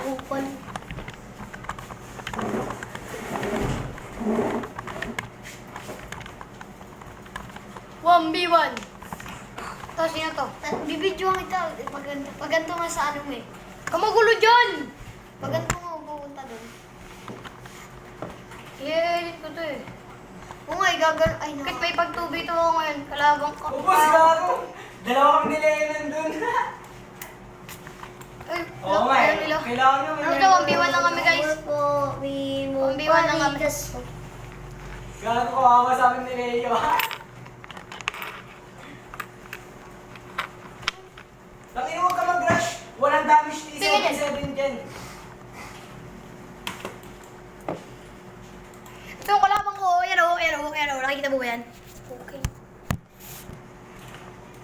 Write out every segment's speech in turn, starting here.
Upon. 1v1. To, sino to? Bibidyoan kita. Paganto nga sa ano mo eh. Kamagulo dyan! Paganto nga pupunta doon. I-edit ko to eh. Oo nga, gagal. Ay, Kahit may pag-2v2 ako ngayon, kalaban ka. Upos gago! Dalawa kang nilaya nandun. Ay, Oo nga ayaw eh. nila. Kailangan nyo. Ano daw, 1v1 lang kami guys. Po, mo 1v1 lang kami. Gago kawawa sa amin ni Leo. Tangin huwag ka mag-rush. Walang damage Sige, T77 dyan. Ito yung kalaban ko. Yan o, yan o, yan o. Nakikita mo ba yan? Okay.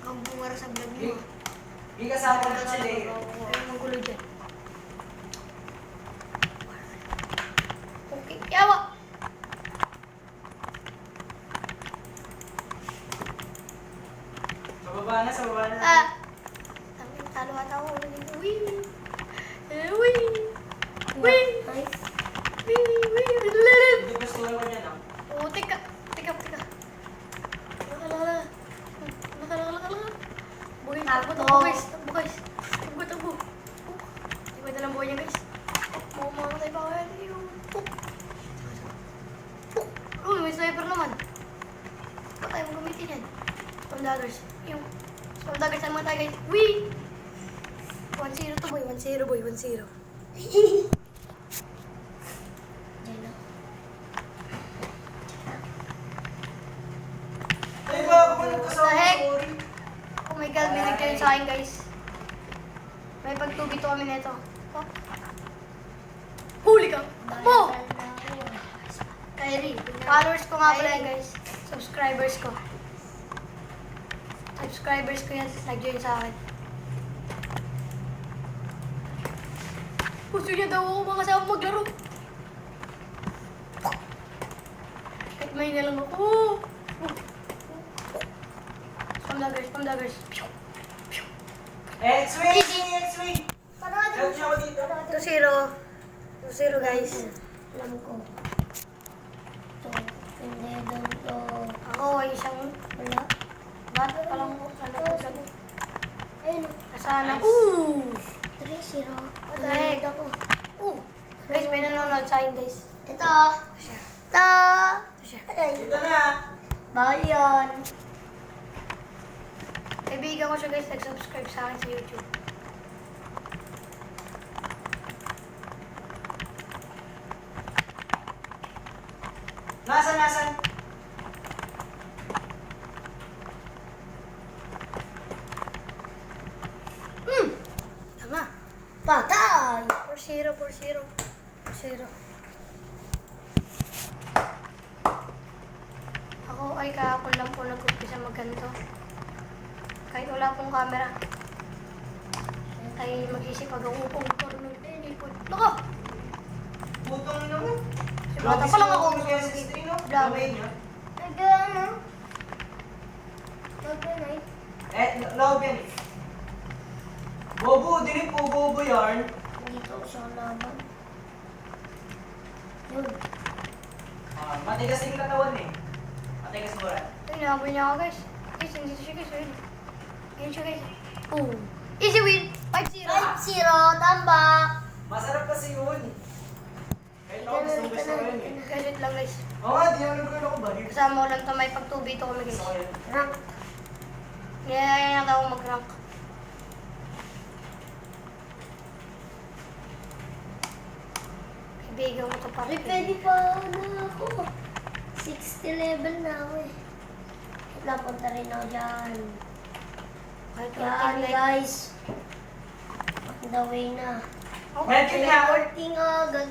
Ang bumara sa vlog mo. Hindi kasama na si Leo. Ayaw magulo dyan. Okay, yawa! Sa baba na, sa baba na. Ah! Talo ata ako. Wee! Wee! Wee! Nice. Hindi ba sila ko dyan ah? Oh, teka. Laka. Buhay, takbo guys. Takbo. Iba na lang buhay niya guys. Mamamatay pa ako yan. Uy, may sniper naman. Patay mo gamitin yan. Storm daggers. Yung storm daggers naman tayo guys. Wee! 1-0 to boy. 1-0 boy. 1-0. Yan na. Ay ba, ako nagkasama The heck? sorry. Oh my god, may nag-join sa akin guys. May pag-2v2 kami nito. Oh. Huli ka! Takbo! Kyrie. Followers ko nga pala yan guys. Subscribers ko. Subscribers ko yan. Nag-join sa akin. Gusto niya daw ako mga kasama maglaro. Kahit may na lang ako. Spam daggers. X-Way! X-Way! Help siya ako dito. 2-0 guys. Alam ko. Ito. Hindi doon to. Ako ay isang Wala. bat pa lang ko. Ayun. Kasana. Nice. Ooh! 3-0. What the heck? Ako. Ooh! Guys, may nanonood sa akin guys. Ito. Ito. Ay. Dito na. Bawal yun. Kaibigan ko siya guys, nag-subscribe sa akin sa YouTube. Nasaan? Tama. Patay. 4-0. Ako ay kahapon lang po nag-umpisa magganto. Kahit wala pong camera. Ay mag-isip mag-uupong tornong tinipod. Nako! Putong naman. Si bata pa lang ako. Kaya sa stream, no? Vlog. Kamay niya. Nag-ano? Nag-night. Love yan eh. Bobo, dinig po, bobo yarn. Dito siya laban. Yun. Matigas yung katawan eh. Matigas mo rin. Ay, nahabol niya ako guys. Guys, hindi siya guys. Ayun siya guys. Oh. Easy win! 5-0. 5-0. Tambak. Masarap kasi yun. Kahit ako gusto ko yun eh. Guys, wait lang guys. Oo nga, di ako nagkaroon ako ba? Kasama ko lang ito, may pag-2v2 kami guys. Gusto ko yun. Rank. Niyayaya na ako mag-rank. Kaibigan ko ito para. Ay, pwede pa na ako. 60 level na ako eh. Napunta rin ako dyan. Kahit Yan ultimate. guys. On the way na. Medkit nga ako. Reporting agad.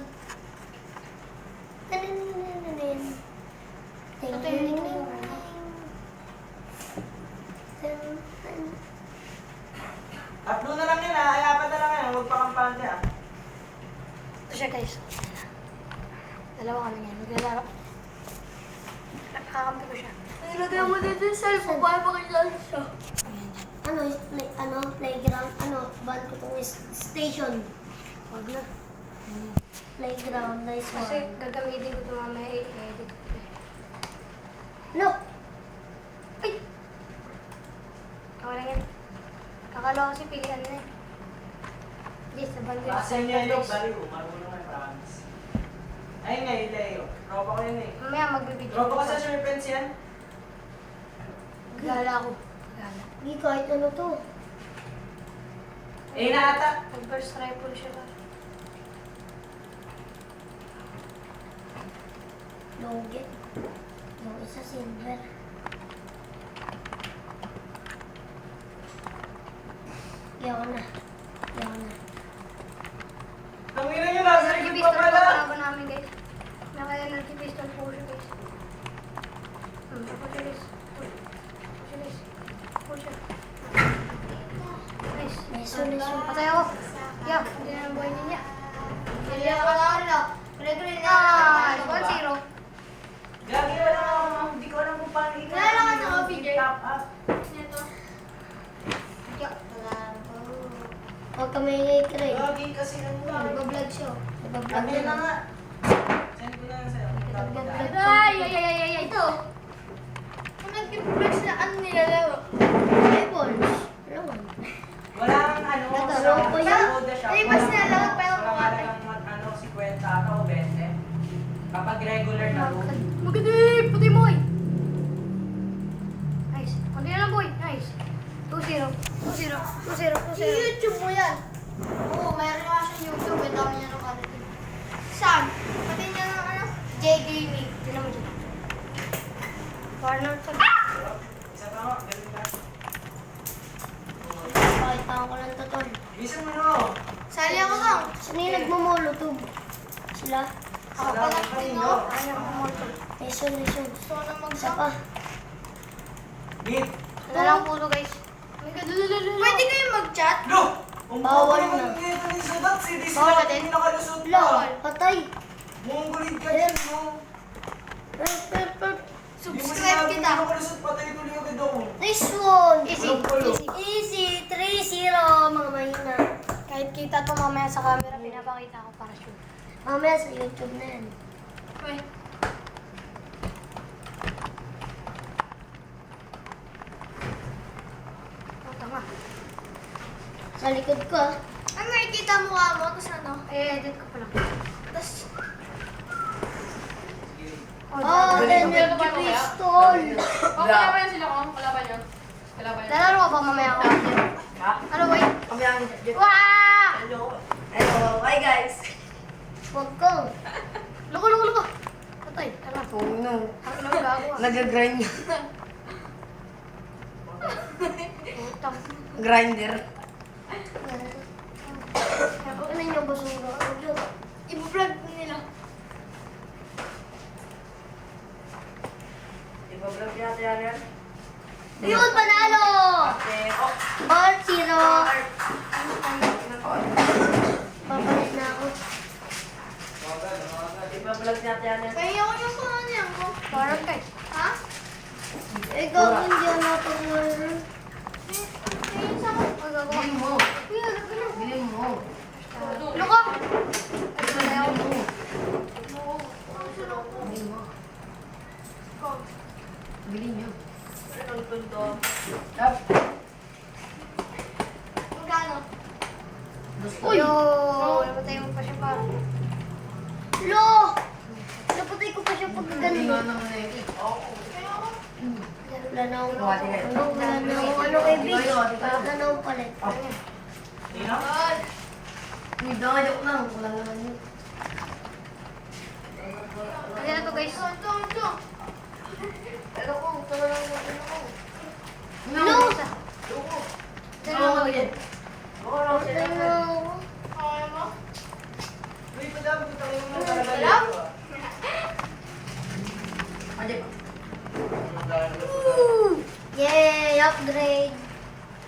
Nanananan. Ting Ito ting yung- ting ting. Tatlo na lang yun ah. Ayapan na lang yan. Huwag pa kampante ah. Ito siya guys. Dalawa kami ngayon. Maglalaro. Nakakampi ko siya. Ilagay mo dito yung cellphone. Paano makilala siya? Ano, playground, ban ko tong station. Huwag na. Playground, nice Kasi one. gagamitin ko ito mamaya i-edit. No! Ay! Wala yan. Kakala ko kasi pilihan na eh. Yes, sa bandit. Kasi niya yung baliw. Marunong ay promise. Ayun nga, yung Leo. Tropa ko yun eh. Mamaya magbibideo. Tropa ko sa Sure Pens yan. Gala ko. Gala. Hindi, kahit ano to. Eh, naata. Nag-burst rifle siya ba? Loget. Yung isa silver. Yaw na. Yaw na. Tangina nyo, nasa Energy likod pa pistol pala. po kalaban namin guys. Naka-energy pistol po siya guys. Push siya guys. Push siya guys. Push siya. Nice. Nice one, nice one. Patay ako. Yeah, hindi na ang buhay niya. Kaya ka lang na. Regular Ah, 1-0. Gagi, wala ako. Hindi ko alam kung paano ito. Wala ka sa coffee, Jay. Top up. Yeah. Huwag ka may try. Gagi kasi ano lang. Nagbablog siya. Nagbablog Ano na na. nga. Send ko na lang sa'yo. Nagbablog Ay, ay, ay, ay, ay. Ito. Kung nag-press na ano nilalaro. Eyeballs. Lawan. Walang ano. Nagkaroon ko yan. Ay, mas nalawag pa yung mga mga- ano, 50 ata o 20. Kapag regular na room. Magaling! Putay mo eh! Nice. Kunti na lang boy. Nice. 2-0. 2-0. 2-0. 2-0. YouTube mo yan. Oo, mayroon nga siya YouTube. Ito kami niya nakarating. Saan? Pati niya ng ano? J Gaming. Tinan mo dyan. Corner to. Isa pa nga, ganun lang. Pakita ko lang to, tol. Bisa mo no. Sali ako lang. Sino yung nagmumulotog? Sila? Ako pa lang kanino. Ano ang mortal? Leson, leson. Gusto ko nang Isa pa. Meet. Wala lang puso guys. Pwede kayo mag-chat? Lo! Ang Bawal bawal na. naman dito ni Sudat. Si Disney Bawal ka hindi din? nakalusot Lo, pa. patay. Mongolid ka din mo. Subscribe kita. Hindi nakalusot patay tuloy agad ako. Nice one. Easy. Easy. 3-0, mga mahina. Kahit kita to mamaya sa camera, pinapakita ko para sure. Mamaya sa YouTube na yan. Wait. Oh, tama. Sa likod ko, ah. Ay, makikita mukha mo, tapos ano? Eh, edit ko pala. Tapos... Oh, energy pistol. Kalaban yan sila kung kalaban yan. Kalaban yan. Lalaro ka ba mamaya ako? Ha? Ano ba yun? Kami ang Wah! Hello. Hello. Hi guys. Huwag ko. Luko, luko, luko! Patay, tara. Oh no. Ang ina mo gago ah. Nag-grind. Putang. Grinder. Ano yung basura? I-vlog nila. Iba-vlog natin yan. Yun, panalo! Okay. Oh. 4-0. Papalit na ako. Iba-vlog natin yan. Kaya ako yung pangalan yan ko. Parang kay. Ha? Ikaw, hindi ako natulungan. Bilhin mo. Bilhin mo. Luko! Ay, pala ako. Bilhin mo. Bilhin nyo. Magkano? Uy! Yo! Napatay mo pa siya parang. Lo! Napatay ko pa siya pag Ano ganito. naman na yun? Wala na akong ano kay Big. Wala na akong palit. Sino? Uy, joke lang. Wala naman yun. Kasi na to guys. Pero ko, tala lang mo. No! Oo, yan. Ano? Uy, padam. Tayo mo talaga. Alam? Ajay. Yay! Upgrade!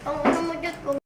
Ang ano mo dyan, kung